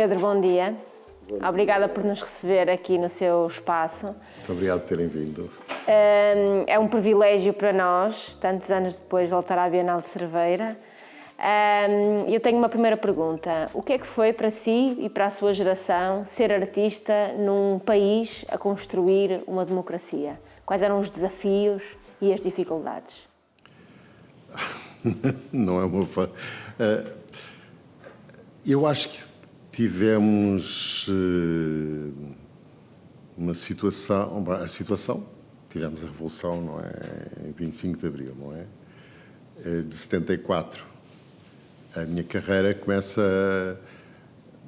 Pedro, bom dia. Obrigada por nos receber aqui no seu espaço. Muito obrigado por terem vindo. É um privilégio para nós, tantos anos depois, voltar à Bienal de Cerveira. Eu tenho uma primeira pergunta. O que é que foi para si e para a sua geração ser artista num país a construir uma democracia? Quais eram os desafios e as dificuldades? Não é uma... Eu acho que tivemos uma situação... Tivemos a Revolução, não é? Em 25 de Abril, não é? De 74. A minha carreira começa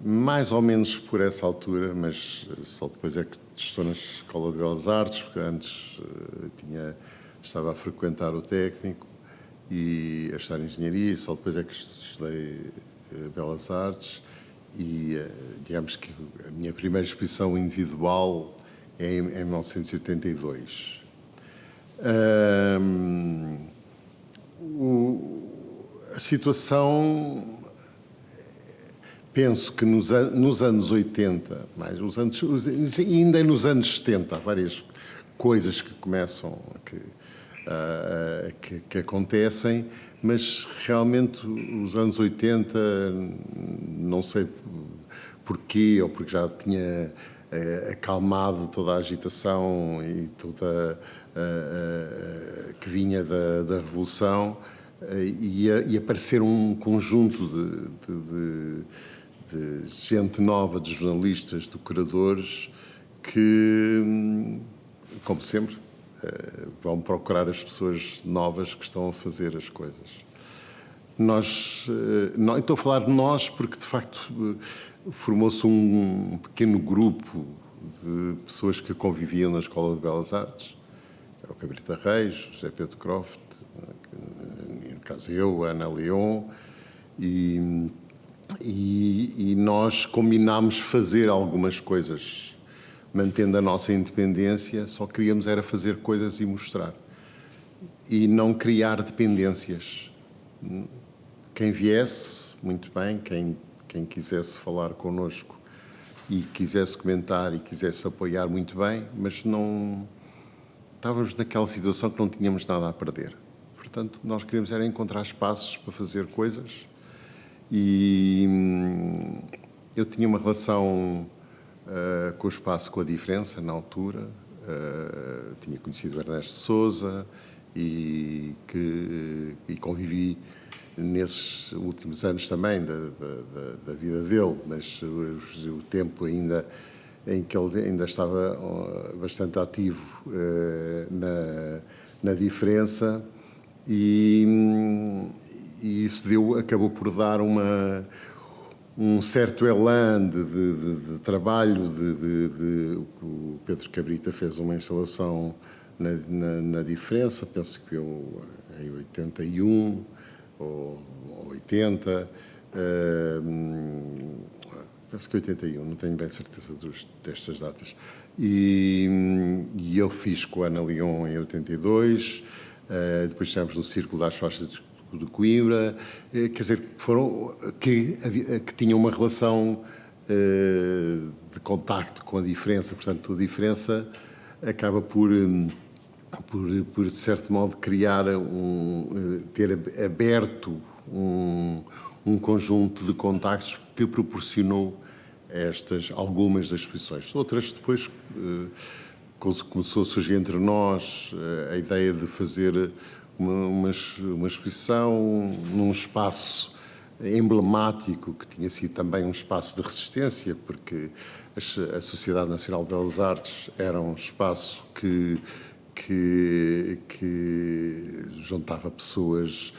mais ou menos por essa altura, mas só depois é que estou na Escola de Belas Artes, porque antes estava a frequentar o técnico e a estudar Engenharia, e só depois é que estudei Belas Artes. E digamos que a minha primeira exposição individual é em 1982. A situação, penso que nos anos 80, ainda nos anos 70, há várias coisas que começam, que acontecem, mas realmente os anos 80, não sei porquê, ou porque já tinha acalmado toda a agitação e toda que vinha da Revolução, e aparecer um conjunto de gente nova, de jornalistas, de curadores, que, como sempre, vão procurar as pessoas novas que estão a fazer as coisas. Estou a falar de nós porque, de facto, formou-se um pequeno grupo de pessoas que conviviam na Escola de Belas Artes. Era o Cabrita Reis, José Pedro Croft, no caso eu, a Ana Leon, e nós combinámos fazer algumas coisas, mantendo a nossa independência, só queríamos era fazer coisas e mostrar. E não criar dependências. Quem viesse, muito bem, quem quisesse falar connosco e quisesse comentar e quisesse apoiar, muito bem, mas não estávamos naquela situação que não tínhamos nada a perder. Portanto, nós queríamos era encontrar espaços para fazer coisas, e eu tinha uma relação com o espaço, com a Diferença, na altura. Tinha conhecido o Ernesto Sousa e convivi nesses últimos anos também da vida dele, mas o tempo ainda em que ele ainda estava bastante ativo na Diferença, e isso acabou por dar um certo elan de trabalho. O Pedro Cabrita fez uma instalação na Diferença, penso que em 81 ou 80, penso que 81, não tenho bem certeza destas datas. E eu fiz com a Ana Leon em 82, depois estivemos no Círculo das Faixas de Coimbra, quer dizer, que tinham uma relação de contacto com a Diferença. Portanto, a Diferença acaba por de certo modo, ter aberto um conjunto de contactos que proporcionou algumas das exposições. Outras depois começou a surgir entre nós a ideia de fazer uma exposição num espaço emblemático, que tinha sido também um espaço de resistência, porque a Sociedade Nacional de Belas Artes era um espaço que juntava pessoas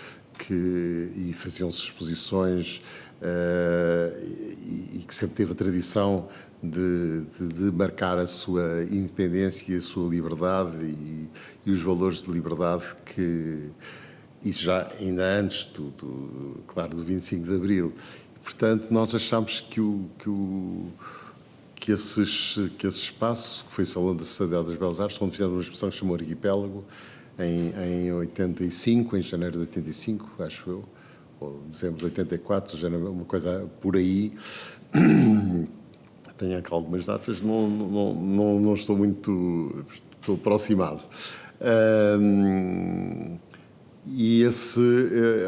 e faziam-se exposições, e que sempre teve a tradição de marcar a sua independência e a sua liberdade e os valores de liberdade, que isso já ainda antes claro, do 25 de Abril. Portanto, nós achamos que esse espaço, que foi o Salão da Sociedade das Belas Artes, onde fizemos uma exposição que se chamou Arquipélago, em 85, em janeiro de 85, acho eu, ou dezembro de 84, já uma coisa por aí, Tenho aqui algumas datas, não estou muito... Estou aproximado. E esse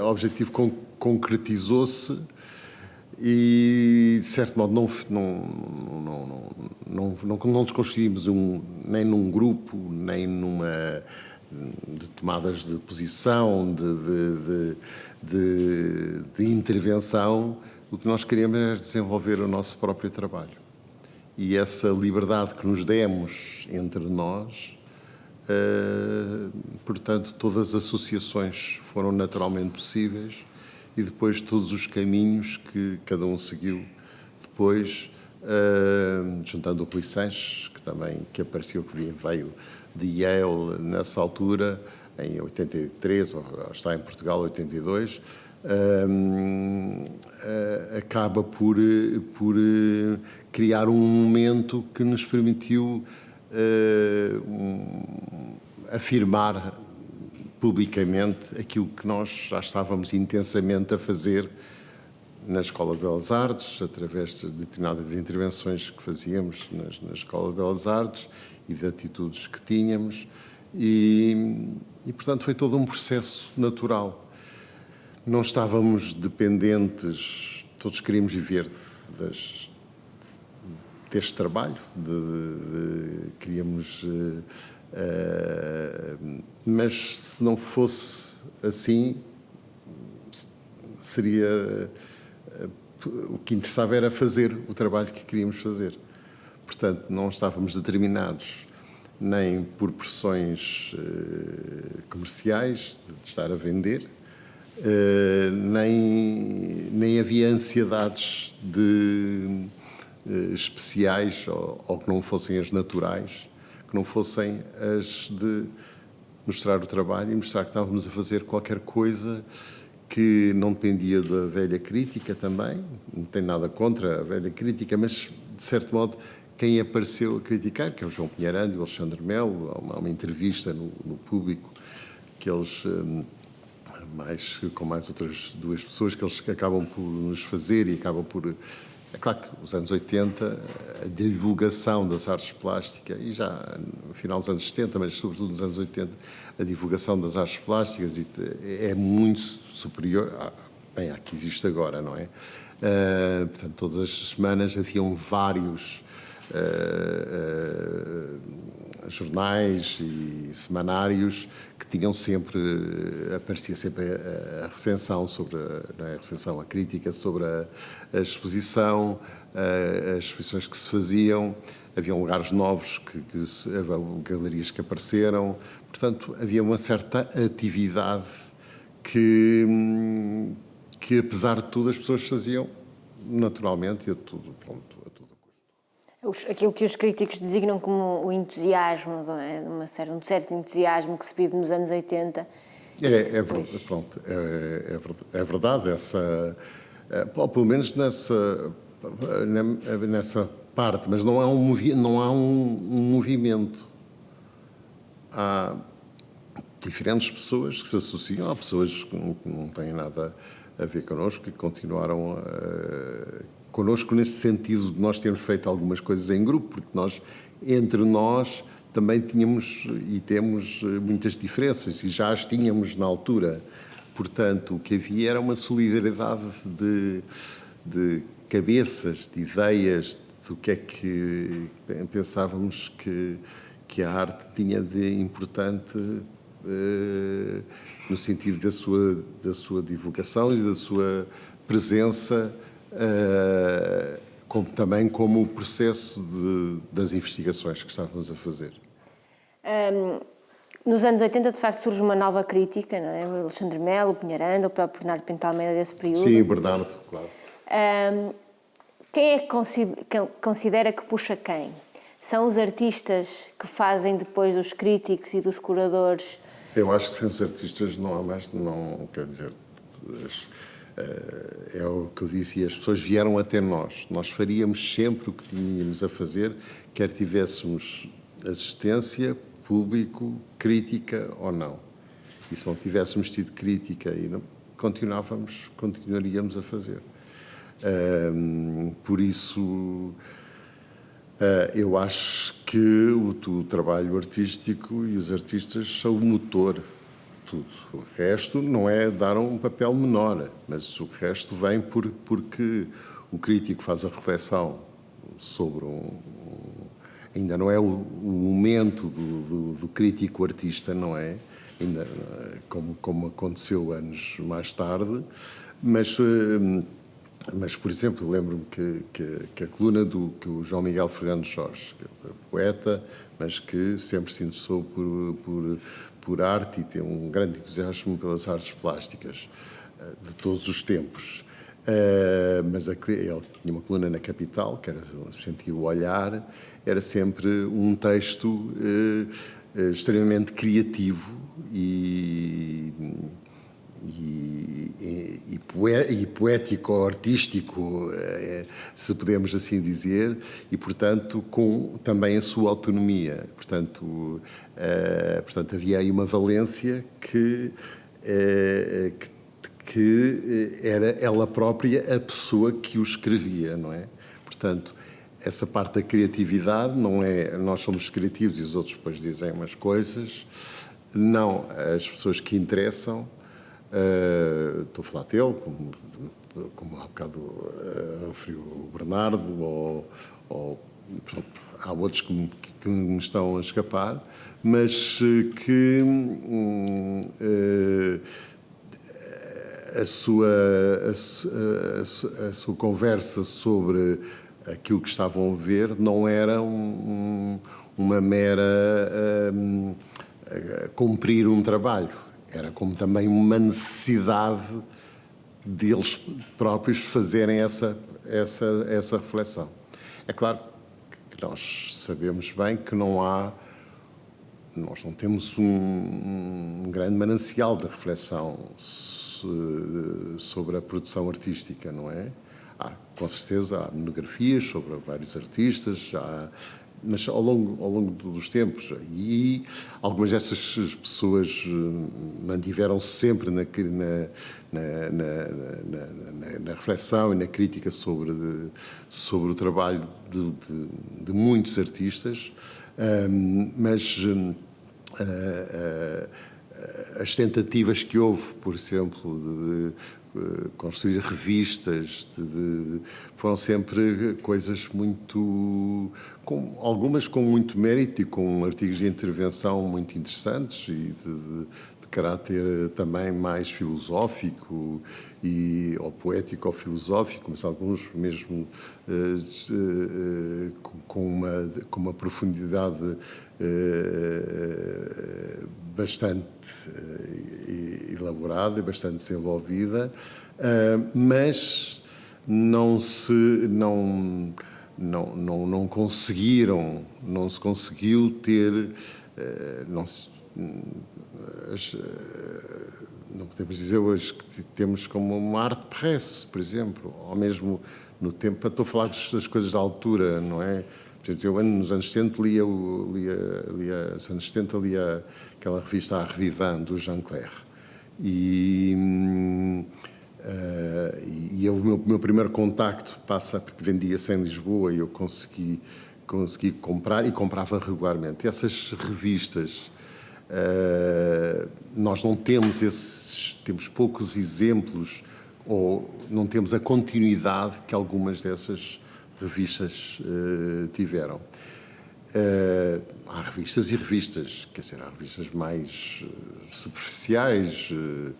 objetivo concretizou-se e, de certo modo, não nos constituímos nem num grupo, nem de tomadas de posição, de intervenção. O que nós queremos é desenvolver o nosso próprio trabalho. E essa liberdade que nos demos entre nós, portanto, todas as associações foram naturalmente possíveis e depois todos os caminhos que cada um seguiu depois, juntando o Rui Sanches, que apareceu, que veio de Yale nessa altura, em 83, ou está em Portugal, 82, acaba por criar um momento que nos permitiu afirmar publicamente aquilo que nós já estávamos intensamente a fazer na Escola de Belas Artes, através de determinadas intervenções que fazíamos na Escola de Belas Artes e de atitudes que tínhamos e, portanto, foi todo um processo natural. Não estávamos dependentes, todos queríamos viver deste trabalho, queríamos... mas se não fosse assim, seria... o que interessava era fazer o trabalho que queríamos fazer. Portanto, não estávamos determinados nem por pressões comerciais, de estar a vender, nem havia ansiedades especiais ou que não fossem as naturais, que não fossem as de mostrar o trabalho e mostrar que estávamos a fazer qualquer coisa que não dependia da velha crítica também. Não tenho nada contra a velha crítica, mas, de certo modo, quem apareceu a criticar, que é o João Pinheirando e o Alexandre Melo, há uma entrevista no Público que eles... com mais outras duas pessoas que eles acabam por nos fazer e acabam por... É claro que os anos 80, a divulgação das artes plásticas, e já no final dos anos 70, mas sobretudo nos anos 80, a divulgação das artes plásticas é muito superior à que existe agora, não é? Portanto, todas as semanas haviam vários jornais e semanários que tinham sempre, aparecia sempre a recensão sobre, não é, a recensão, a crítica sobre a exposição, as exposições que se faziam, havia lugares novos, galerias que apareceram, portanto havia uma certa atividade que apesar de tudo as pessoas faziam naturalmente e a tudo, pronto. Aquilo que os críticos designam como o entusiasmo, um certo entusiasmo que se vive nos anos 80. É verdade, ou pelo menos nessa parte, mas não há um movimento. Há diferentes pessoas que se associam, há pessoas que não têm nada a ver connosco, que continuaram connosco nesse sentido de nós termos feito algumas coisas em grupo, porque nós, entre nós, também tínhamos e temos muitas diferenças e já as tínhamos na altura. Portanto, o que havia era uma solidariedade de cabeças, de ideias, do que é que pensávamos que a arte tinha de importante no sentido da sua divulgação e da sua presença, também como o processo das investigações que estávamos a fazer. Nos anos 80, de facto, surge uma nova crítica, não é? O Alexandre Melo, o Pinheirando, o próprio Bernardo Pinto Almeida desse período. Sim, Bernardo, claro. Quem é que considera que puxa quem? São os artistas que fazem depois dos críticos e dos curadores? Eu acho que sem os artistas não há mais, não quer dizer... É o que eu disse, e as pessoas vieram até nós. Nós faríamos sempre o que tínhamos a fazer, quer tivéssemos assistência, público, crítica ou não. E se não tivéssemos tido crítica, continuaríamos a fazer. Por isso, eu acho que o trabalho artístico e os artistas são o motor de tudo. O resto não é dar um papel menor, mas o resto vem porque o crítico faz a reflexão sobre ainda não é o momento do crítico artista, não é? Ainda, como aconteceu anos mais tarde, mas por exemplo, lembro-me que a coluna que o João Miguel Fernando Jorge, que é poeta, mas que sempre se interessou por arte e tem um grande entusiasmo pelas artes plásticas de todos os tempos. Mas ele tinha uma coluna na Capital, que era Sentir o Olhar, era sempre um texto extremamente criativo e poético, artístico, se podemos assim dizer, e, portanto, com também a sua autonomia. Portanto, havia aí uma valência que era ela própria a pessoa que o escrevia, não é? Portanto, essa parte da criatividade não é nós somos criativos e os outros depois dizem umas coisas. Não, as pessoas que interessam, estou a falar dele, como há bocado referiu o Bernardo, ou há outros que me estão a escapar, mas que a sua conversa sobre aquilo que estavam a ver não era uma mera cumprir um trabalho, era como também uma necessidade deles próprios fazerem essa reflexão. É claro que nós sabemos bem que nós não temos um grande manancial de reflexão sobre a produção artística, não é? Com certeza há monografias sobre vários artistas, mas ao longo dos tempos. E algumas dessas pessoas mantiveram-se sempre na reflexão e na crítica sobre o trabalho de muitos artistas, mas as tentativas que houve, por exemplo, de construir revistas, foram sempre coisas muito... algumas com muito mérito e com artigos de intervenção muito interessantes e de caráter também mais filosófico ou poético ou filosófico, mas alguns mesmo com uma profundidade bastante elaborada e bastante desenvolvida, mas não se conseguiu ter, não podemos dizer hoje que temos como uma arte presse, por exemplo, ou mesmo no tempo, estou a falar das coisas da altura, não é? Portanto, eu nos anos 70 lia aquela revista A Revivant, do Jean Clair. E o meu primeiro contacto passa porque vendia-se em Lisboa e eu consegui comprar e comprava regularmente. Essas revistas, nós não temos temos poucos exemplos ou não temos a continuidade que algumas dessas revistas tiveram. Há revistas e revistas, quer dizer, há revistas mais superficiais, sei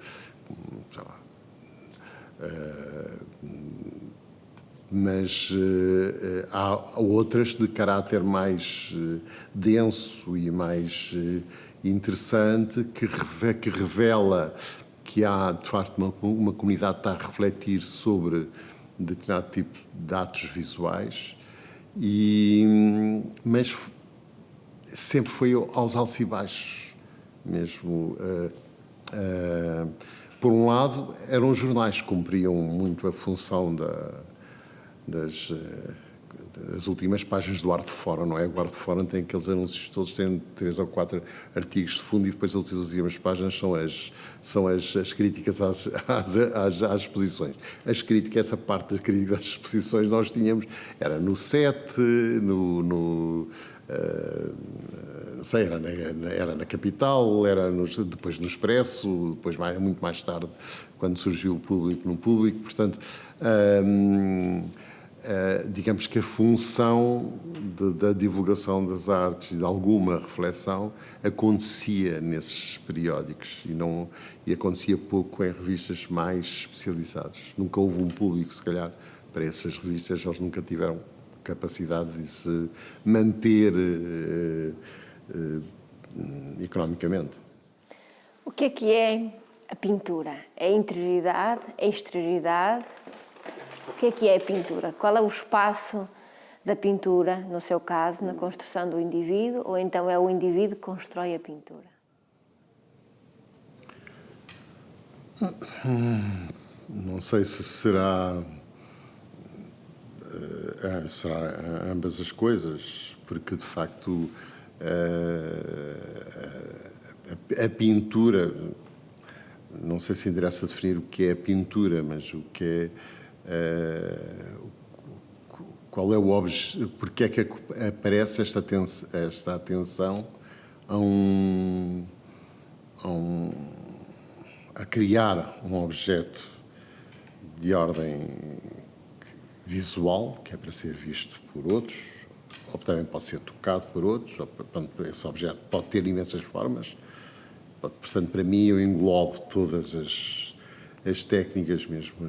lá, mas há outras de caráter mais denso e mais interessante que revela que há, de facto, uma comunidade que está a refletir sobre determinado tipo de atos visuais, mas sempre foi aos altos e baixos mesmo. Por um lado, eram os jornais que cumpriam muito a função as últimas páginas do Arte Fórum, não é? O Arte Fórum tem aqueles anúncios todos, têm 3 ou 4 artigos de fundo e depois as últimas páginas são as críticas às exposições. As críticas, essa parte das críticas às exposições nós tínhamos, era no 7, não sei, era na Capital, depois no Expresso, depois muito mais tarde, quando surgiu o Público no Público, portanto... digamos que a função da divulgação das artes e de alguma reflexão acontecia nesses periódicos e acontecia pouco em revistas mais especializadas. Nunca houve um público, se calhar, para essas revistas, eles nunca tiveram capacidade de se manter economicamente. O que é a pintura? É interioridade? É exterioridade? O que é a pintura? Qual é o espaço da pintura, no seu caso, na construção do indivíduo, ou então é o indivíduo que constrói a pintura? Não sei se será ambas as coisas, porque de facto a pintura, não sei se interessa definir o que é a pintura, mas o que é qual é o objetivo, porque é que aparece esta atenção a criar um objeto de ordem visual, que é para ser visto por outros, ou também pode ser tocado por outros, portanto, esse objeto pode ter imensas formas. Portanto, para mim, eu englobo todas as técnicas, mesmo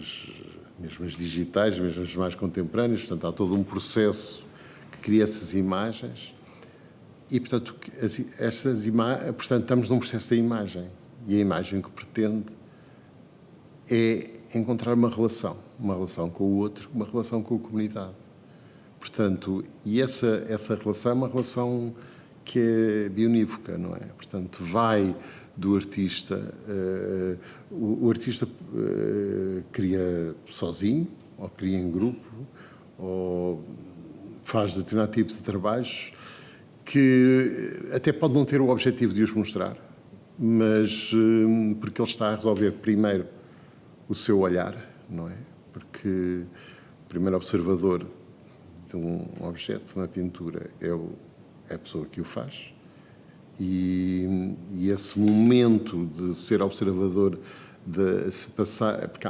as digitais, mesmo as mais contemporâneas. Portanto, há todo um processo que cria essas imagens e, portanto, portanto, estamos num processo da imagem. E a imagem que pretende é encontrar uma relação com o outro, uma relação com a comunidade. Portanto, e essa relação é uma relação que é bionívoca, não é? Portanto, vai do artista, o artista cria sozinho, ou cria em grupo, ou faz determinado tipo de trabalhos que até pode não ter o objetivo de os mostrar, mas porque ele está a resolver primeiro o seu olhar, não é? Porque o primeiro observador de um objeto, de uma pintura, é a pessoa que o faz. E esse momento de ser observador, de se passar... Porque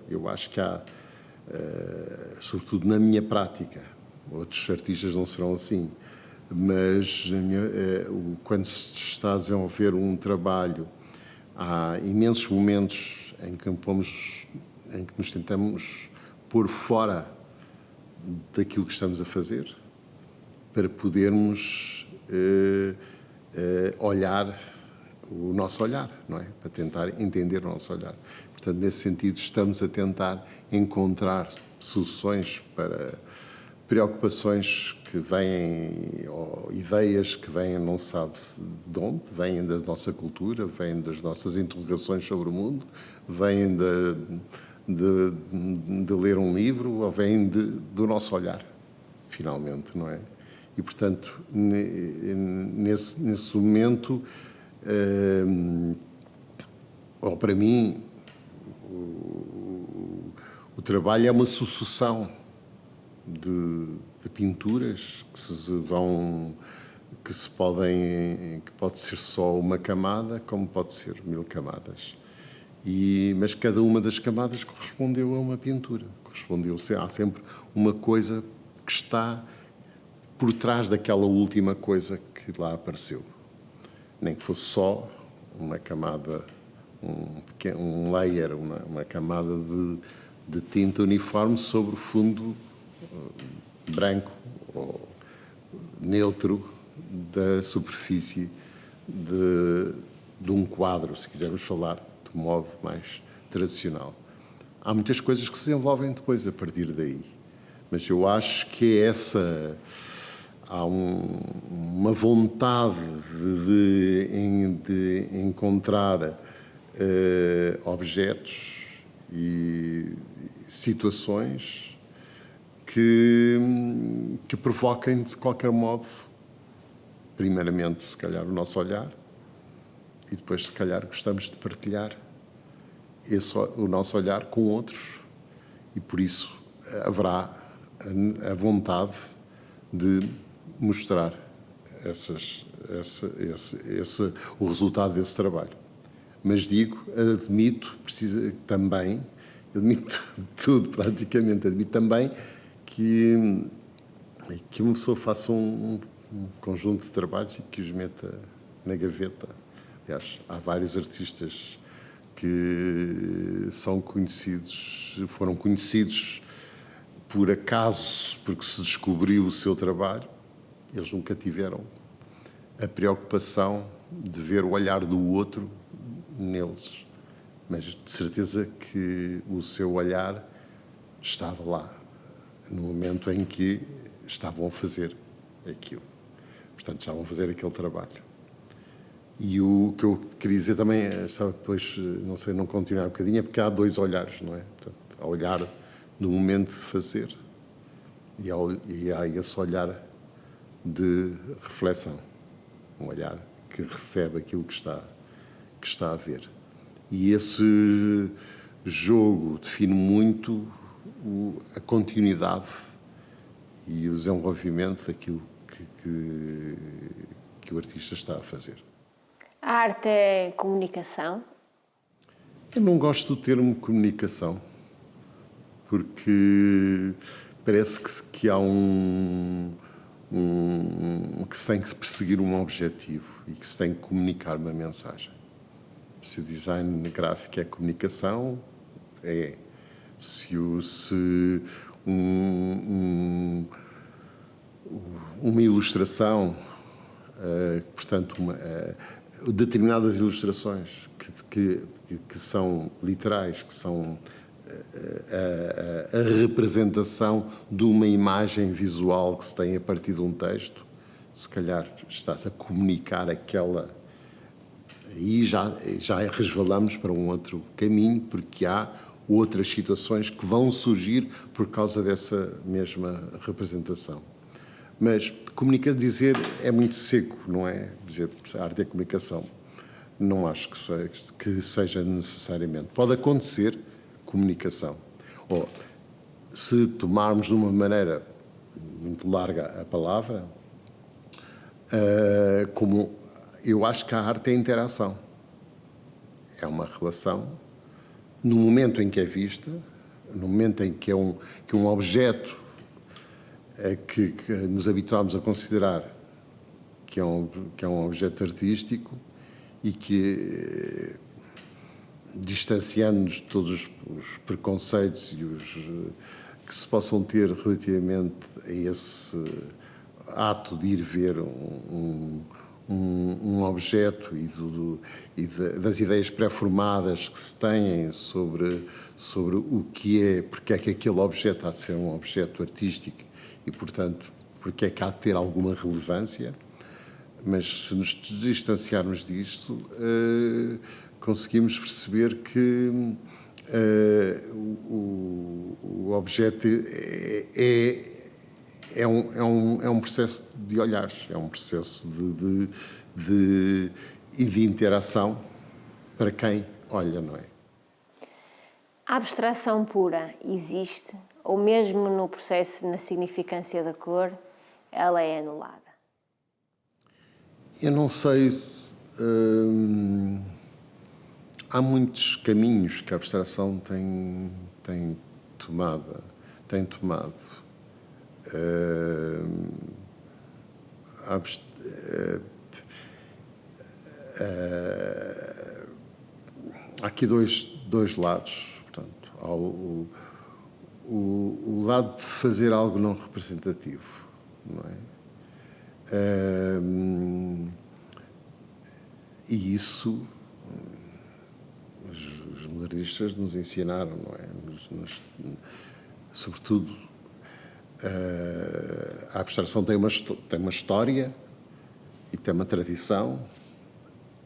eu acho que há, sobretudo na minha prática, outros artistas não serão assim, mas quando se está a desenvolver um trabalho, há imensos momentos em que nos tentamos pôr fora daquilo que estamos a fazer para podermos olhar o nosso olhar, não é? Para tentar entender o nosso olhar. Portanto, nesse sentido, estamos a tentar encontrar soluções para preocupações que vêm, ou ideias que vêm, não sabe-se de onde, vêm da nossa cultura, vêm das nossas interrogações sobre o mundo, vêm de ler um livro, ou vêm do nosso olhar, finalmente, não é? E, portanto, nesse momento, para mim, o trabalho é uma sucessão de pinturas que pode ser só uma camada, como pode ser 1000 camadas. Mas cada uma das camadas correspondeu a uma pintura. Há sempre uma coisa que está por trás daquela última coisa que lá apareceu. Nem que fosse só uma camada, um layer, uma camada de tinta uniforme sobre o fundo branco ou neutro da superfície de um quadro, se quisermos falar de modo mais tradicional. Há muitas coisas que se desenvolvem depois a partir daí, mas eu acho que há uma vontade de encontrar objetos e situações que provoquem, de qualquer modo, primeiramente, se calhar, o nosso olhar e depois, se calhar, gostamos de partilhar o nosso olhar com outros e, por isso, haverá a vontade de mostrar o resultado desse trabalho. Mas admito tudo praticamente, admito também que uma pessoa faça um conjunto de trabalhos e que os meta na gaveta. Aliás, há vários artistas que foram conhecidos por acaso, porque se descobriu o seu trabalho. Eles nunca tiveram a preocupação de ver o olhar do outro neles, mas de certeza que o seu olhar estava lá, no momento em que estavam a fazer aquilo. Portanto, estavam a fazer aquele trabalho. E o que eu queria dizer também, estava depois, não sei, não continuar um bocadinho, é porque há dois olhares, não é? Portanto, há o olhar no momento de fazer e há esse olhar de reflexão, um olhar que recebe aquilo que está a ver. E esse jogo define muito a continuidade e o desenvolvimento daquilo que o artista está a fazer. A arte é comunicação? Eu não gosto do termo comunicação, porque parece que há que se tem que perseguir um objetivo e que se tem que comunicar uma mensagem. Se o design gráfico é comunicação, é. Se uma ilustração, portanto, determinadas ilustrações que são literais, que são a representação de uma imagem visual que se tem a partir de um texto, se calhar está-se a comunicar aquela. Aí já resvalamos para um outro caminho, porque há outras situações que vão surgir por causa dessa mesma representação. Mas dizer é muito seco, não é? Dizer a arte é comunicação. Não acho que seja necessariamente. Pode acontecer comunicação. Ou, se tomarmos de uma maneira muito larga a palavra, como eu acho que a arte é interação. É uma relação. No momento em que é vista, no momento em que é um objeto que nos habituamos a considerar que é um objeto artístico e que, distanciando-nos de todos os preconceitos que se possam ter relativamente a esse ato de ir ver um objeto e das ideias pré-formadas que se têm sobre o que é, porque é que aquele objeto há de ser um objeto artístico e, portanto, porque é que há de ter alguma relevância. Mas se nos distanciarmos disto, conseguimos perceber que o objeto é um processo de olhares, é um processo de interação para quem olha, não é? A abstração pura existe, ou mesmo no processo, na significância da cor, ela é anulada? Eu não sei. Há muitos caminhos que a abstração tem tomado. Há aqui dois lados. Portanto, há o lado de fazer algo não representativo, não é? E isso os modernistas nos ensinaram, não é? Sobretudo, a abstração tem uma história e tem uma tradição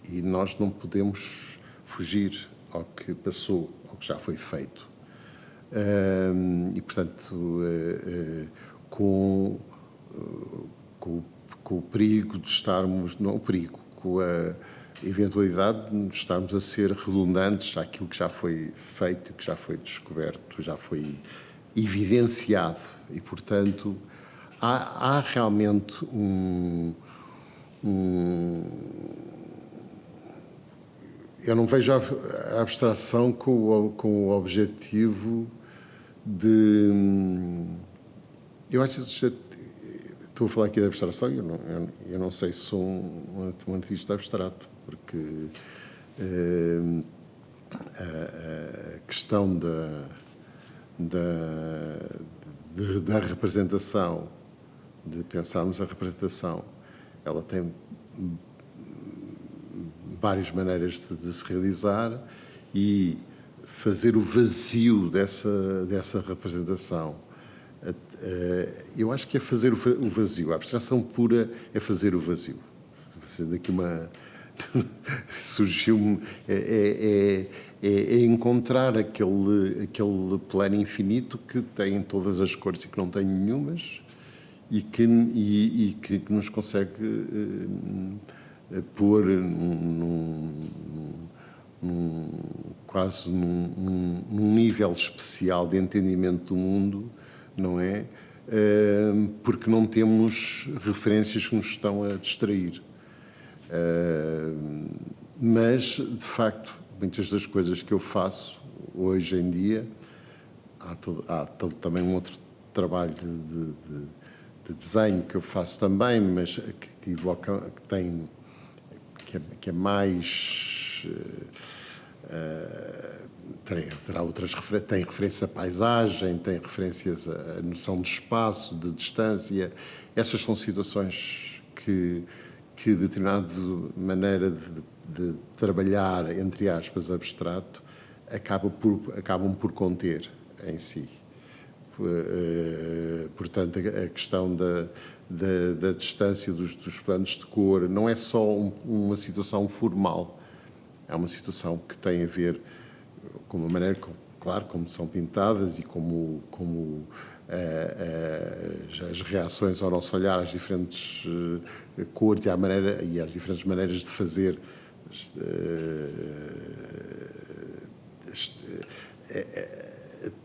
e nós não podemos fugir ao que passou, ao que já foi feito. E, portanto, com o perigo de estarmos, não o perigo, com a eventualidade de estarmos a ser redundantes àquilo que já foi feito, que já foi descoberto, já foi evidenciado. E, portanto, há realmente eu não vejo a abstração com o objetivo de... Eu acho que estou a falar aqui de abstração e eu não sei se sou um artista abstrato, porque a questão da representação, de pensarmos a representação, ela tem várias maneiras de se realizar, e fazer o vazio dessa representação, eu acho que é fazer o vazio. A abstração pura é fazer o vazio. Daqui surgiu-me encontrar aquele plano infinito que tem todas as cores e que não tem nenhumas, e que nos consegue pôr quase num nível especial de entendimento do mundo, não é? Porque não temos referências que nos estão a distrair. Mas, de facto, muitas das coisas que eu faço hoje em dia, há também um outro trabalho de desenho que eu faço também, mas que evoca, que é mais... terá outras referências, tem referências à paisagem, tem referências à noção de espaço, de distância. Essas são situações que determinada maneira de trabalhar, entre aspas, abstrato, acabam por conter em si. Portanto, a questão da distância dos planos de cor não é só uma situação formal, é uma situação que tem a ver com a maneira, claro, como são pintadas e como as reações ao nosso olhar às diferentes cores e às diferentes maneiras de fazer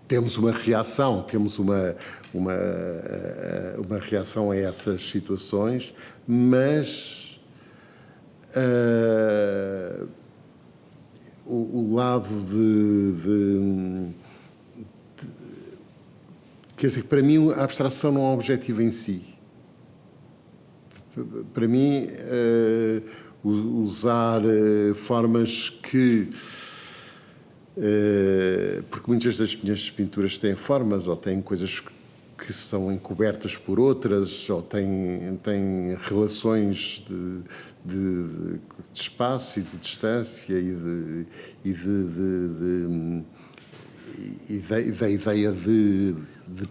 temos uma reação, uma reação a essas situações, mas o lado quer dizer, para mim a abstração não é um objetivo em si. Para mim, usar formas que... porque muitas das minhas pinturas têm formas, ou têm coisas que são encobertas por outras, ou têm relações de espaço e de distância e da ideia de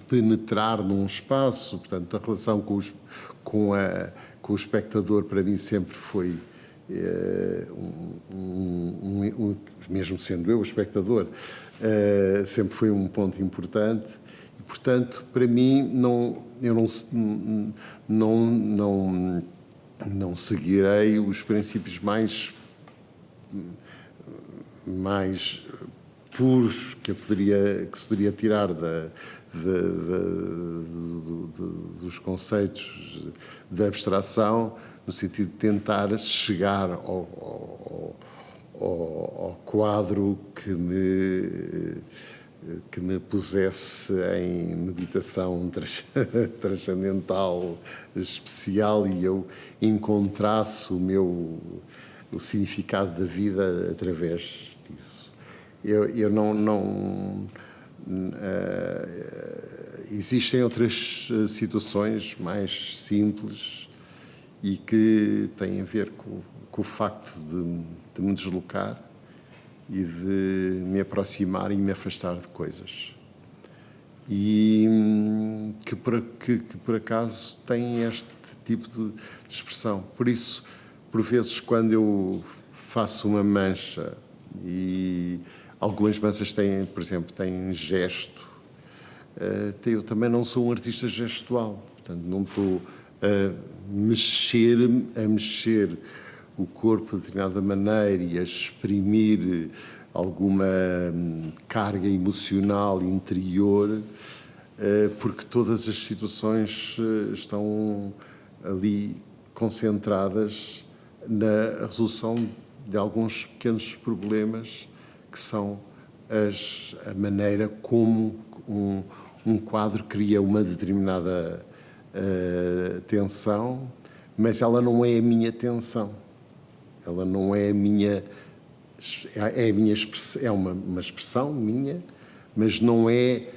penetrar num espaço. Portanto, a relação com o espectador, para mim, sempre foi, mesmo sendo eu o espectador, sempre foi um ponto importante. E, portanto, para mim, eu não seguirei os princípios mais puros que se poderia tirar dos conceitos de abstração, no sentido de tentar chegar ao quadro que me pusesse em meditação transcendental especial e eu encontrasse o significado da vida através disso. Eu não existem outras situações mais simples e que têm a ver com o facto de me deslocar e de me aproximar e me afastar de coisas. E que por acaso têm este tipo de expressão. Por isso, por vezes, quando eu faço uma mancha, e algumas manchas têm, por exemplo, têm gesto, eu também não sou um artista gestual, portanto, não estou a mexer o corpo de determinada maneira e a exprimir alguma carga emocional interior, porque todas as situações estão ali concentradas na resolução de alguns pequenos problemas que são a maneira como um quadro cria uma determinada tensão, mas ela não é a minha tensão. Ela não é a minha... É a minha expressão, é uma expressão minha, mas não é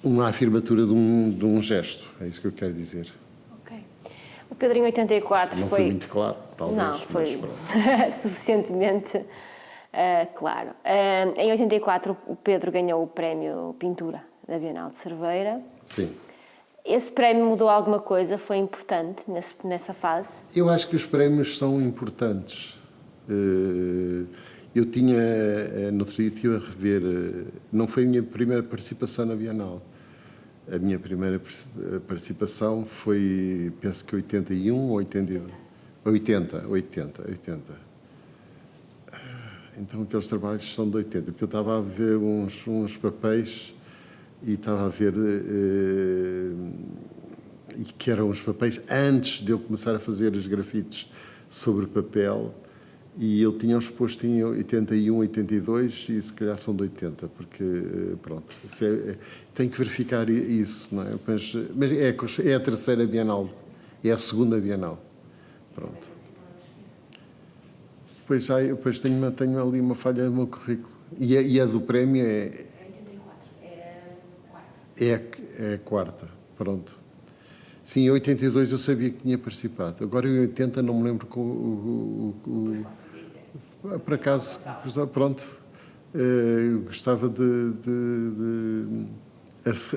uma afirmatura de um gesto. É isso que eu quero dizer. Ok. O Pedro em 84 não foi muito claro, talvez. Não, foi suficientemente claro. Em 84 o Pedro ganhou o prémio Pintura da Bienal de Cerveira. Sim. Esse prémio mudou alguma coisa? Foi importante nessa fase? Eu acho que os prémios são importantes. Eu tinha, no outro dia, estive a rever, não foi a minha primeira participação na Bienal. A minha primeira participação foi, penso que 81 ou 82. 80. Então, aqueles trabalhos são de 80, porque eu estava a ver uns papéis e estava a ver e que eram os papéis antes de eu começar a fazer os grafites sobre papel, e ele tinha exposto em 81, 82 e se calhar são de 80, porque pronto, tem que verificar isso, não é? Mas é a terceira Bienal, é a segunda Bienal, pronto. Pois tenho ali uma falha no meu currículo, e a do prémio é 84, é a quarta, pronto. Sim, em 82 eu sabia que tinha participado. Agora em 80 não me lembro por acaso, pronto, gostava de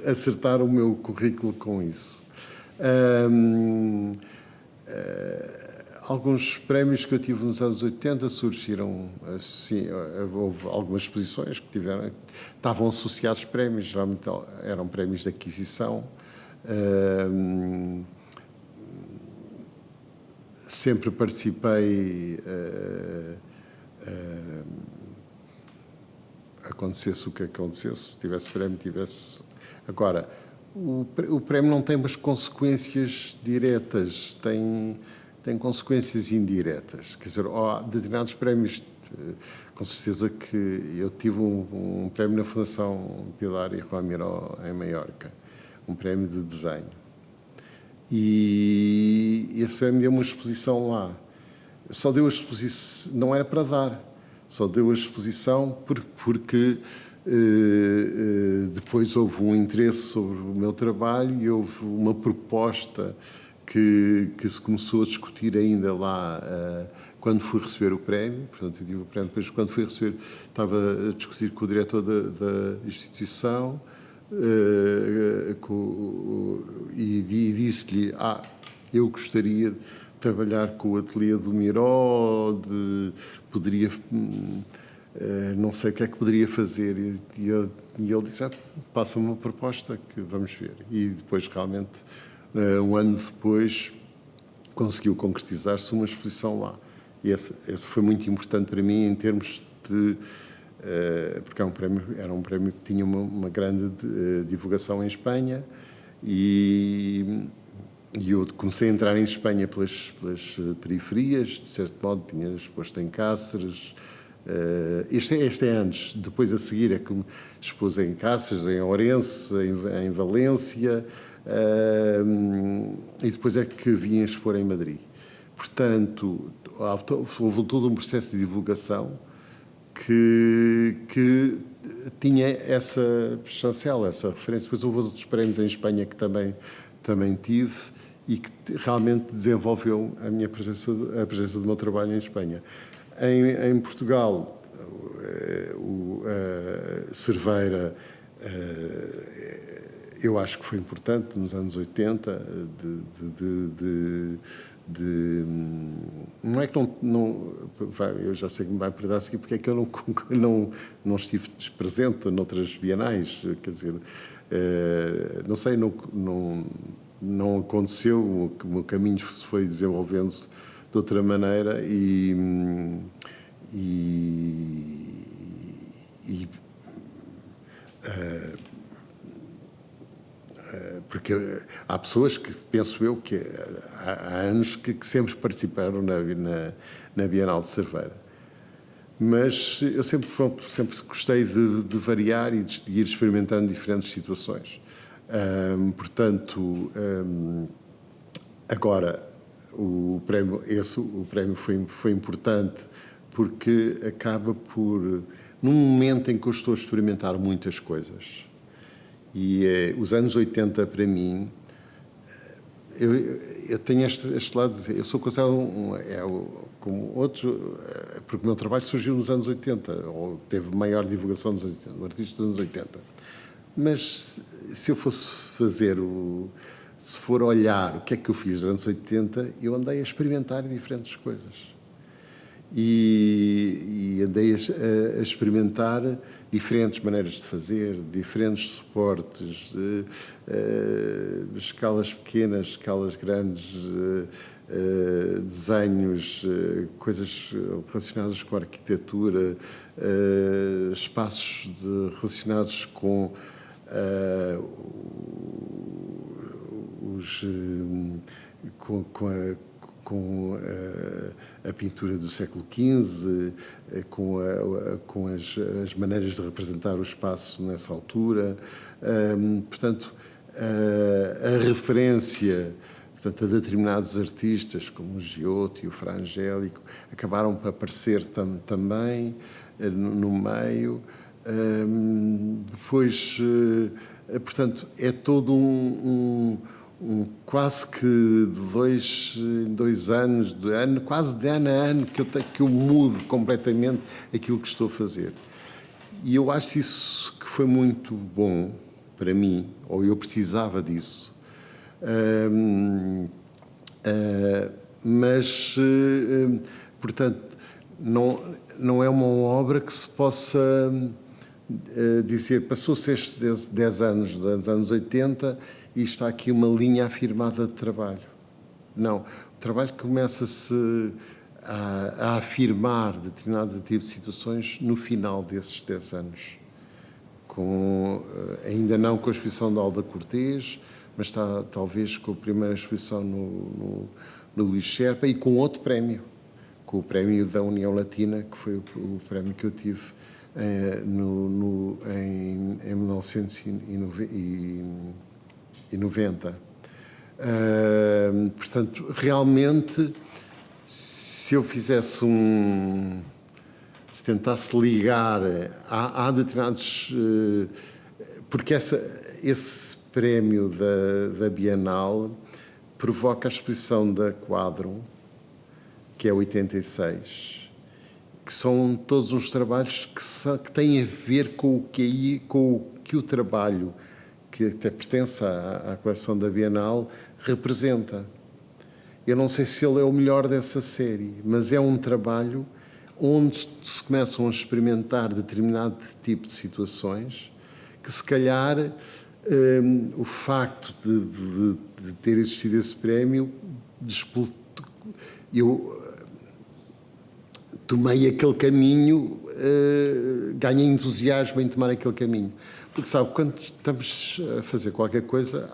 acertar o meu currículo com isso. Alguns prémios que eu tive nos anos 80 surgiram assim, houve algumas exposições que estavam associados prémios, geralmente eram prémios de aquisição. Sempre participei, acontecesse o que acontecesse, se tivesse prémio, tivesse... Agora, o prémio não tem umas consequências diretas, tem consequências indiretas. Quer dizer, há determinados prémios, com certeza que eu tive um prémio na Fundação Pilar e Ramiro em Maiorca, um prémio de desenho. E esse prémio deu uma exposição lá. Só deu a exposição, não era para dar, só deu a exposição porque depois houve um interesse sobre o meu trabalho e houve uma proposta que se começou a discutir ainda lá quando fui receber o prémio. Portanto, eu tive o prémio, depois quando fui receber estava a discutir com o diretor da instituição e disse-lhe, eu gostaria de trabalhar com o ateliê do Miró, poderia, não sei o que é que poderia fazer. E ele disse, passa-me uma proposta que vamos ver. E depois, realmente, um ano depois, conseguiu concretizar-se uma exposição lá. E essa foi muito importante para mim em termos de... porque era um prémio que tinha uma grande divulgação em Espanha, e eu comecei a entrar em Espanha pelas periferias, de certo modo tinha exposto em Cáceres, este é antes, depois a seguir é que expôs em Cáceres, em Ourense, em Valência, e depois é que vim a expor em Madrid. Portanto, houve todo um processo de divulgação que tinha essa chancela, essa referência. Depois houve outros prémios em Espanha que também tive e que realmente desenvolveu a presença do meu trabalho em Espanha. Em Portugal, Cerveira, eu acho que foi importante nos anos 80 não é que eu já sei que me vai perder a seguir porque é que eu não estive presente noutras bienais, quer dizer, não sei, não aconteceu, o meu caminho se foi desenvolvendo-se de outra maneira porque há pessoas que, penso eu, que há anos que sempre participaram na Bienal de Cerveira. Mas eu sempre gostei de variar e de ir experimentando diferentes situações. Portanto, agora, o prémio foi importante porque acaba por, num momento em que eu estou a experimentar muitas coisas, e os anos 80 para mim, eu tenho este lado de dizer, eu sou considerado como outro, porque o meu trabalho surgiu nos anos 80, ou teve maior divulgação nos anos 80, artistas dos anos 80. Mas se eu fosse se for olhar o que é que eu fiz nos anos 80, eu andei a experimentar diferentes coisas. E andei a experimentar diferentes maneiras de fazer, diferentes suportes, escalas pequenas, escalas grandes, desenhos, coisas relacionadas com a arquitetura, espaços relacionados com com a pintura do século XV, com as maneiras de representar o espaço nessa altura. Portanto, a referência, portanto, a determinados artistas, como o Giotto e o Fra Angélico, acabaram por aparecer também no meio. Depois, portanto, é todo quase que de 2 anos, quase de ano a ano, que eu mudo completamente aquilo que estou a fazer. E eu acho isso que foi muito bom para mim, ou eu precisava disso. Mas, portanto, não é uma obra que se possa dizer, passou-se estes 10 anos, dos anos 80, e está aqui uma linha afirmada de trabalho. Não, o trabalho começa-se a afirmar determinado tipo de situações no final desses 10 anos. Ainda não com a exposição da Alda Cortês, mas está talvez com a primeira exposição no Luís Sherpa e com outro prémio, com o prémio da União Latina, que foi o prémio que eu tive em 1990. Portanto, realmente, se eu fizesse se tentasse ligar, há determinados... porque esse prémio da Bienal provoca a exposição da Quadrum, que é 86, que são todos uns trabalhos que têm a ver com o que o trabalho que até pertence à coleção da Bienal representa. Eu não sei se ele é o melhor dessa série, mas é um trabalho onde se começam a experimentar determinado tipo de situações que, se calhar, o facto de ter existido esse prémio, eu tomei aquele caminho, ganhei entusiasmo em tomar aquele caminho. Porque, sabe, quando estamos a fazer qualquer coisa,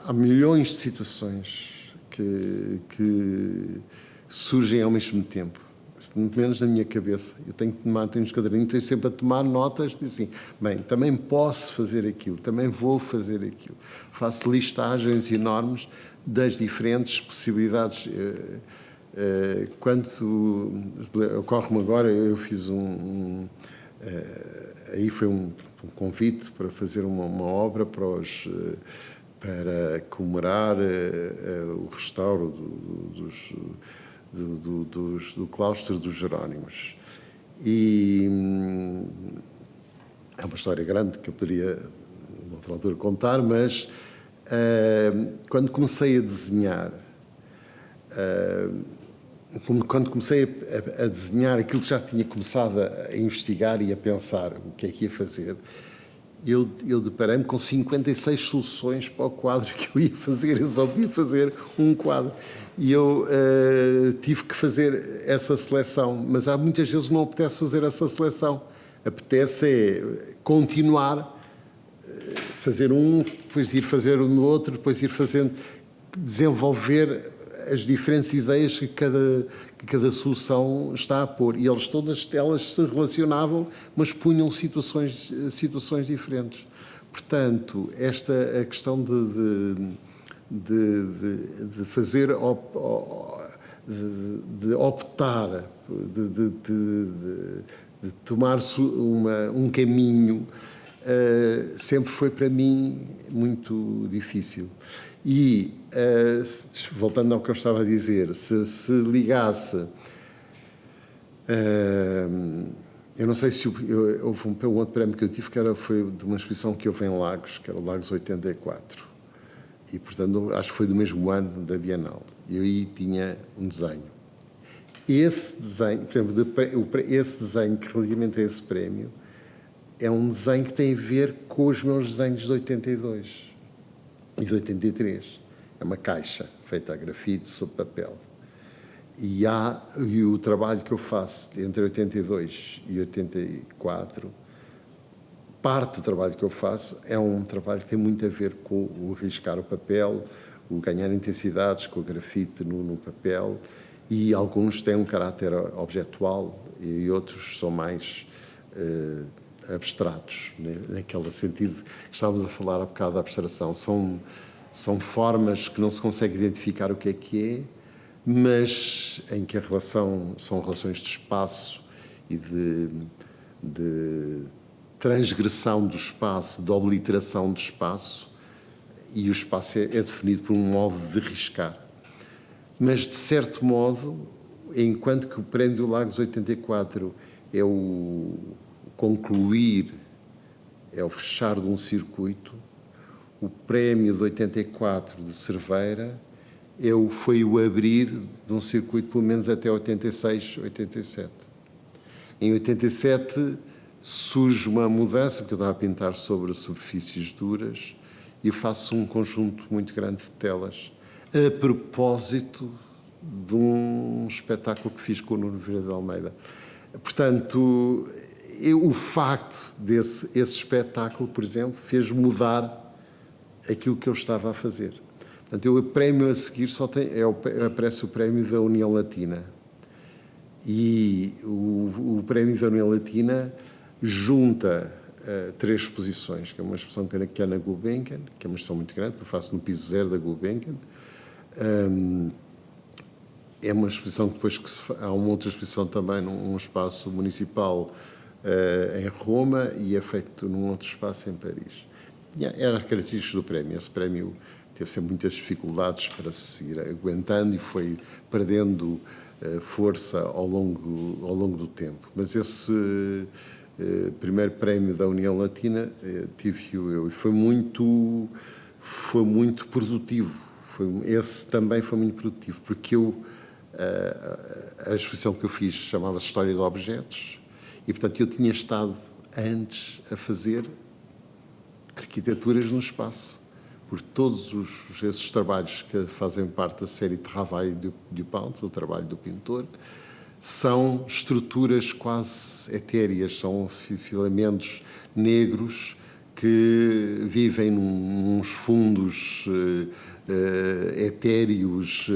há milhões de situações que surgem ao mesmo tempo. Pelo menos na minha cabeça. Eu tenho uns caderninhos, tenho sempre a tomar notas, de assim, bem, também posso fazer aquilo, também vou fazer aquilo. Faço listagens enormes das diferentes possibilidades. Quando ocorre-me agora, eu fiz aí foi um convite para fazer uma obra para comemorar o restauro do claustro dos Jerónimos. E é uma história grande que eu poderia, noutra altura, contar, mas quando comecei a desenhar, quando comecei a desenhar aquilo que já tinha começado a investigar e a pensar o que é que ia fazer, eu deparei-me com 56 soluções para o quadro que eu ia fazer. Eu só podia fazer um quadro. E eu tive que fazer essa seleção. Mas há muitas vezes não apetece fazer essa seleção. Apetece continuar, fazer um, depois ir fazer um outro, depois ir fazendo, desenvolver as diferentes ideias que cada solução está a pôr. E todas elas se relacionavam, mas punham situações diferentes. Portanto, a questão de fazer, de optar, de tomar um caminho, sempre foi para mim muito difícil. E, voltando ao que eu estava a dizer, se ligasse... eu não sei se houve um outro prémio que eu tive, foi de uma exposição que houve em Lagos, que era o Lagos 84. E, portanto, acho que foi do mesmo ano da Bienal. E aí tinha um desenho. Esse desenho, por exemplo, esse desenho que relativamente a esse prémio, é um desenho que tem a ver com os meus desenhos de 82 e de 83. É uma caixa feita a grafite sobre papel. E o trabalho que eu faço entre 82 e 84, parte do trabalho que eu faço é um trabalho que tem muito a ver com o riscar o papel, o ganhar intensidades com o grafite no papel, e alguns têm um caráter objetual e outros são mais abstratos, né? Naquele sentido que estávamos a falar há bocado da abstração. São formas que não se consegue identificar o que é, mas em que são relações de espaço e de transgressão do espaço, de obliteração do espaço, e o espaço é definido por um modo de riscar. Mas, de certo modo, enquanto que o Prémio do Lagos 84 é o concluir, é o fechar de um circuito, o Prémio de 84 de Cerveira foi o abrir de um circuito, pelo menos até 86, 87. Em 87 surge uma mudança, porque eu estava a pintar sobre superfícies duras e faço um conjunto muito grande de telas, a propósito de um espetáculo que fiz com o Nuno Vieira de Almeida. Portanto, o facto esse espetáculo, por exemplo, fez mudar aquilo que eu estava a fazer. Portanto, o prémio a seguir aparece o prémio da União Latina. E o prémio da União Latina junta 3 exposições, que é uma exposição que é na Gulbenkian, que é uma exposição muito grande, que eu faço no piso 0 da Gulbenkian. É uma exposição que depois há uma outra exposição também num espaço municipal em Roma, e é feito num outro espaço em Paris. Era as características do prémio. Esse prémio teve sempre muitas dificuldades para se ir aguentando e foi perdendo força ao longo do tempo. Mas esse primeiro prémio da União Latina tive-o eu, e foi muito produtivo. Esse também foi muito produtivo, porque a exposição que eu fiz chamava-se História de Objetos, e, portanto, eu tinha estado antes a fazer arquiteturas no espaço, porque todos esses trabalhos que fazem parte da série Travail du Peintre, o trabalho do pintor, são estruturas quase etéreas, são filamentos negros que vivem nos fundos etéreos,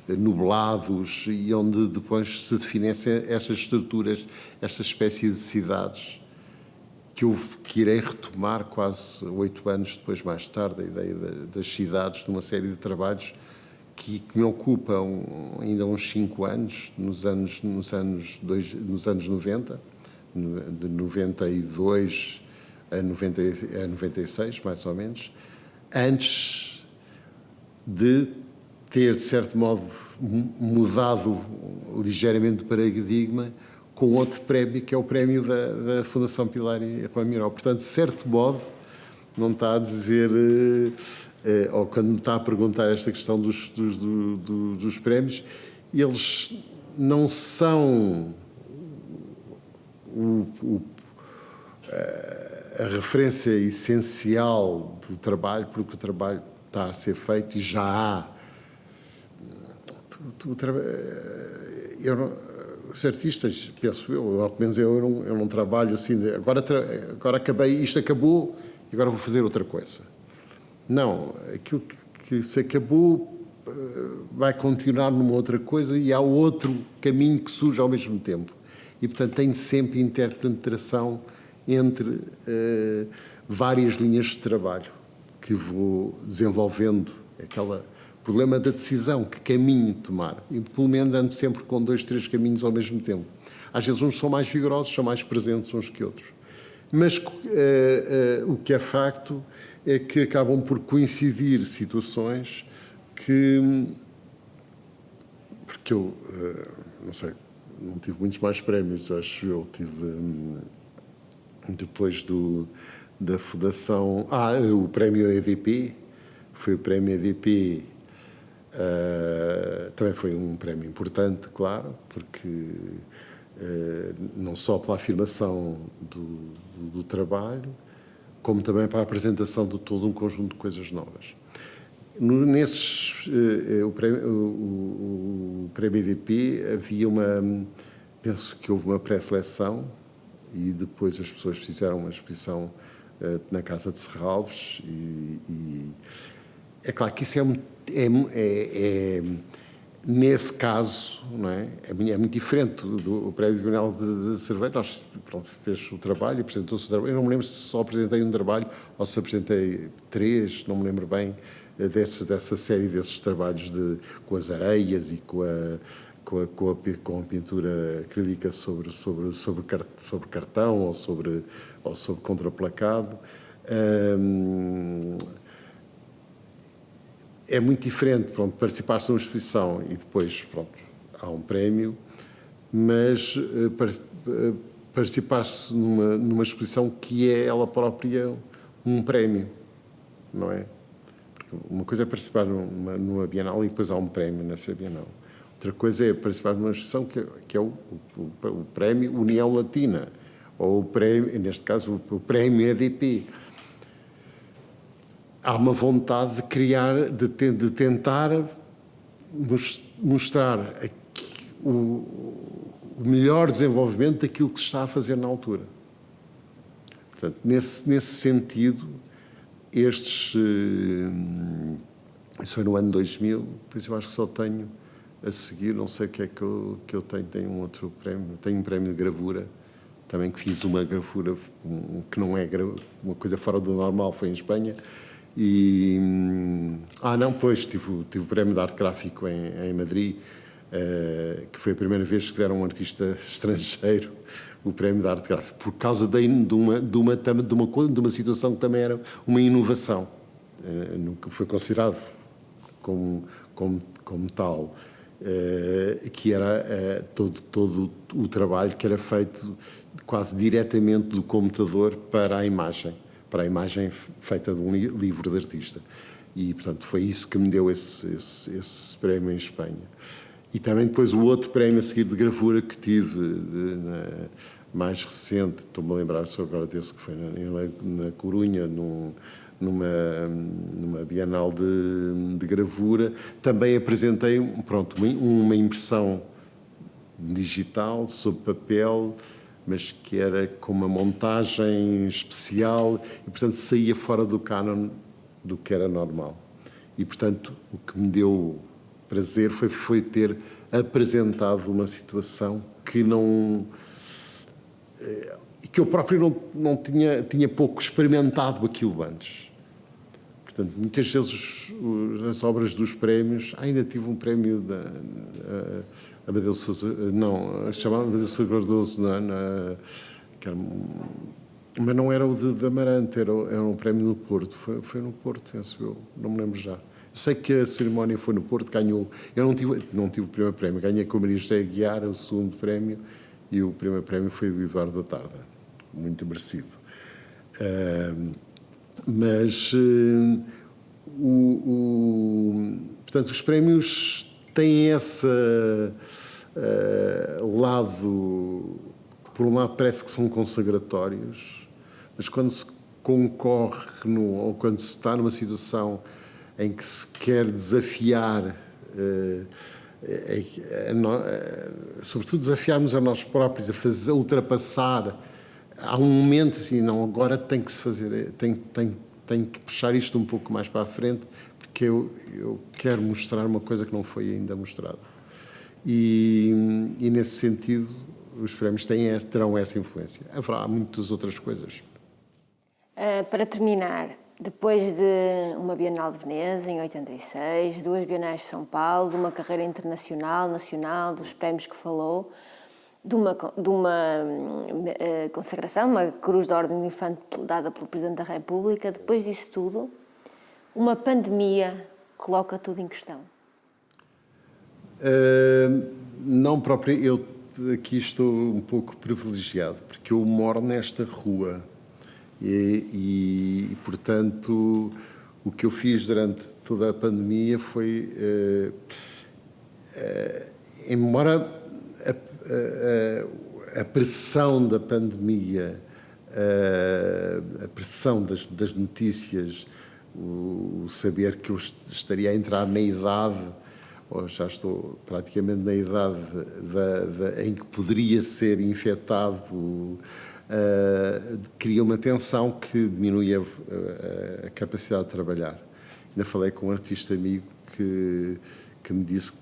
nublados, e onde depois se definem estas estruturas, esta espécie de cidades, que irei retomar quase 8 anos depois, mais tarde, a ideia das cidades, numa série de trabalhos que me ocupam ainda uns 5 anos, nos anos 90, de 92 a 96, mais ou menos, antes de ter, de certo modo, mudado ligeiramente o paradigma com outro prémio, que é o prémio da Fundação Pilar e Juan Miró. Portanto, de certo modo, não está a dizer, ou quando me está a perguntar esta questão dos prémios, eles não são a referência essencial do trabalho, porque o trabalho está a ser feito e já há. Os artistas, penso eu, ou pelo menos eu não trabalho assim, agora acabei, isto acabou e agora vou fazer outra coisa. Não, aquilo que se acabou vai continuar numa outra coisa e há outro caminho que surge ao mesmo tempo. E, portanto, tenho sempre interpenetração entre várias linhas de trabalho que vou desenvolvendo. Aquele problema da decisão, que caminho tomar. E, pelo menos, ando sempre com 2, 3 caminhos ao mesmo tempo. Às vezes uns são mais vigorosos, são mais presentes uns que outros. Mas o que é facto é que acabam por coincidir situações que... Porque eu, não sei, não tive muitos mais prémios, acho eu. Tive, depois da fundação... o prémio EDP, foi o prémio EDP, também foi um prémio importante, claro, porque não só pela afirmação do trabalho, como também para a apresentação de todo um conjunto de coisas novas. O prémio EDP havia penso que houve uma pré-seleção e depois as pessoas fizeram uma exposição na Casa de Serralves e é claro que isso nesse caso, não é? É muito diferente do Prémio Bienal de Cerveja. Nós, fez o trabalho, apresentou-se o trabalho. Eu não me lembro se só apresentei um trabalho ou se apresentei 3, não me lembro bem, dessa série desses trabalhos com as areias e com a pintura acrílica sobre cartão ou sobre contraplacado. É muito diferente, participar-se numa exposição e depois, há um prémio, mas participar-se numa exposição que é ela própria um prémio, não é? Porque uma coisa é participar numa Bienal e depois há um prémio nessa Bienal. Outra coisa é participar numa exposição que é o prémio União Latina, ou o prémio, neste caso, o prémio EDP. Há uma vontade de criar, de tentar mostrar o melhor desenvolvimento daquilo que se está a fazer na altura. Portanto, nesse sentido, isso foi no ano 2000, por isso eu acho que só tenho a seguir, não sei o que é que eu tenho um outro prémio, tenho um prémio de gravura, também que fiz uma gravura que não é uma coisa fora do normal, foi em Espanha. Tive o prémio de arte gráfico em Madrid, que foi a primeira vez que deram a um artista estrangeiro o prémio de arte gráfico, por causa de uma situação que também era uma inovação, nunca foi considerado como tal, que era todo o trabalho que era feito quase diretamente do computador para a imagem feita de um livro de artista. E, portanto, foi isso que me deu esse prémio em Espanha. E também depois o outro prémio a seguir de gravura que tive, mais recente, estou-me a lembrar só agora desse, que foi na Corunha, numa Bienal de gravura. Também apresentei uma impressão digital sobre papel, mas que era com uma montagem especial e, portanto, saía fora do cânon do que era normal. E, portanto, o que me deu prazer foi ter apresentado uma situação que eu próprio não tinha pouco experimentado aquilo antes. Portanto, muitas vezes as obras dos prémios, ainda tive um prémio da Amadeu Sousa, chamava Amadeu Sousa Cardoso, mas não era o de Amarante, era um prémio no Porto, foi no Porto, penso eu, não me lembro já. Eu sei que a cerimónia foi no Porto, ganhou, eu não tive o primeiro prémio, ganhei com a Maria José Aguiar o segundo prémio e o primeiro prémio foi do Eduardo da Tarda, muito merecido. Portanto, os prémios têm esse lado, por um lado parece que são consagratórios, mas quando se concorre ou quando se está numa situação em que se quer desafiar, sobretudo desafiarmos a nós próprios, a ultrapassar, há um momento assim, não, agora tem que se fazer, tem que puxar isto um pouco mais para a frente, porque eu quero mostrar uma coisa que não foi ainda mostrada. E nesse sentido, os prémios terão essa influência. Haverá muitas outras coisas. Para terminar, depois de uma Bienal de Veneza, em 86, 2 Bienais de São Paulo, de uma carreira internacional, nacional, dos prémios que falou, de uma consagração, uma Cruz da Ordem do Infante dada pelo Presidente da República, depois disso tudo, uma pandemia coloca tudo em questão? Não próprio. Eu aqui estou um pouco privilegiado, porque eu moro nesta rua e portanto, o que eu fiz durante toda a pandemia foi, embora a pressão da pandemia, a pressão das notícias, o saber que eu estaria a entrar na idade, ou já estou praticamente na idade em que poderia ser infectado, cria uma tensão que diminui a capacidade de trabalhar. Ainda falei com um artista amigo que me disse que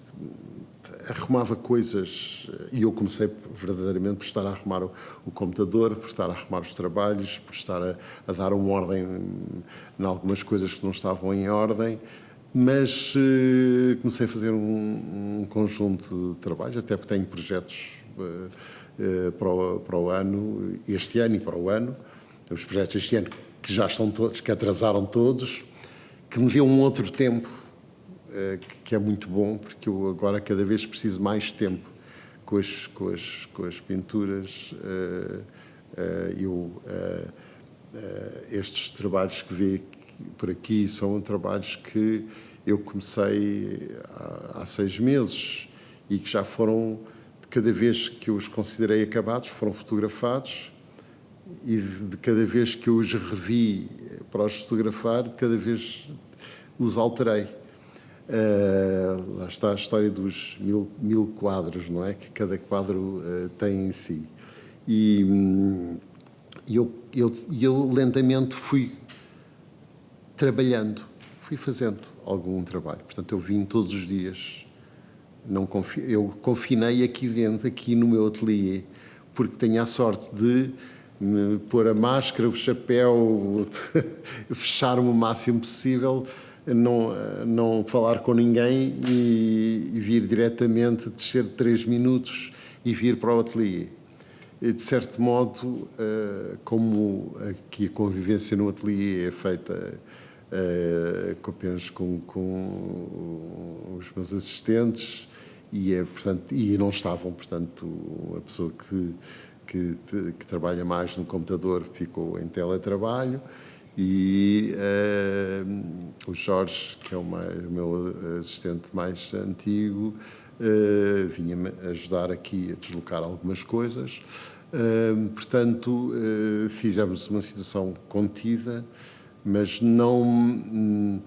arrumava coisas, e eu comecei verdadeiramente por estar a arrumar o computador, por estar a arrumar os trabalhos, por estar a dar uma ordem em algumas coisas que não estavam em ordem, mas comecei a fazer um conjunto de trabalhos, até porque tenho projetos para o ano, este ano e para o ano, os projetos deste ano que já estão todos, que atrasaram todos, que me deu um outro tempo, que é muito bom, porque eu agora cada vez preciso mais tempo com as pinturas. Estes trabalhos que vê por aqui são trabalhos que eu comecei há 6 meses e que já foram, cada vez que eu os considerei acabados, foram fotografados, e de cada vez que eu os revi para os fotografar, de cada vez os alterei. Lá está a história dos mil quadros, não é? Que cada quadro tem em si. E eu lentamente fui trabalhando, fui fazendo algum trabalho. Portanto, eu vim todos os dias. Eu confinei aqui dentro, aqui no meu ateliê, porque tenho a sorte de me pôr a máscara, o chapéu, fechar-me o máximo possível, não falar com ninguém e vir diretamente, descer 3 minutos e vir para o ateliê. E, de certo modo, como aqui a convivência no ateliê é feita apenas com os meus assistentes e não estavam, portanto, a pessoa que trabalha mais no computador ficou em teletrabalho, e o Jorge, que é o meu assistente mais antigo, vinha-me ajudar aqui a deslocar algumas coisas. Portanto, fizemos uma situação contida, mas não...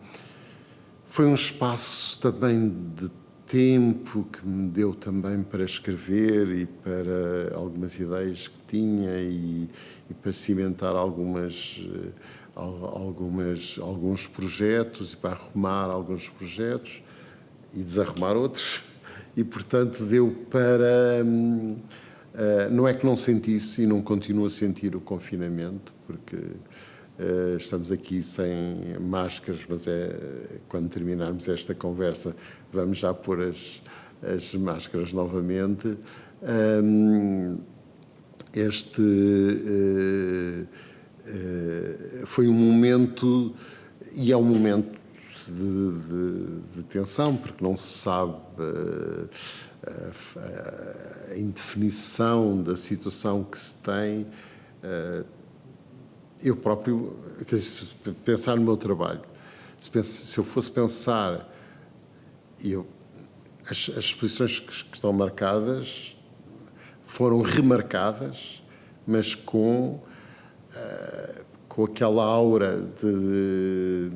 Foi um espaço também de tempo que me deu também para escrever e para algumas ideias que tinha e para cimentar alguns projetos e para arrumar alguns projetos e desarrumar outros. E, portanto, deu para... não é que não sentisse e não continuo a sentir o confinamento, porque estamos aqui sem máscaras, mas quando terminarmos esta conversa vamos já pôr as máscaras novamente. Foi um momento, e é um momento de tensão, porque não se sabe a indefinição da situação que se tem. Eu próprio, se pensar no meu trabalho, se eu fosse pensar, as exposições que estão marcadas foram remarcadas, mas com com aquela aura de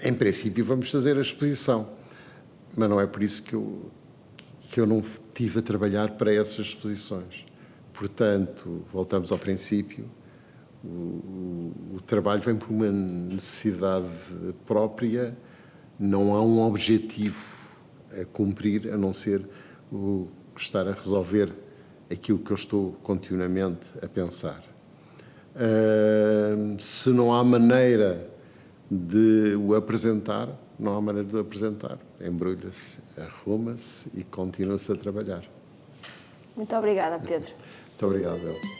em princípio vamos fazer a exposição, mas não é por isso que eu não estive a trabalhar para essas exposições. Portanto, voltamos ao princípio, o trabalho vem por uma necessidade própria, não há um objetivo a cumprir, a não ser o estar a resolver aquilo que eu estou continuamente a pensar. Se não há maneira de o apresentar, não há maneira de o apresentar. Embrulha-se, arruma-se e continua-se a trabalhar. Muito obrigada, Pedro. Muito obrigado, Bel.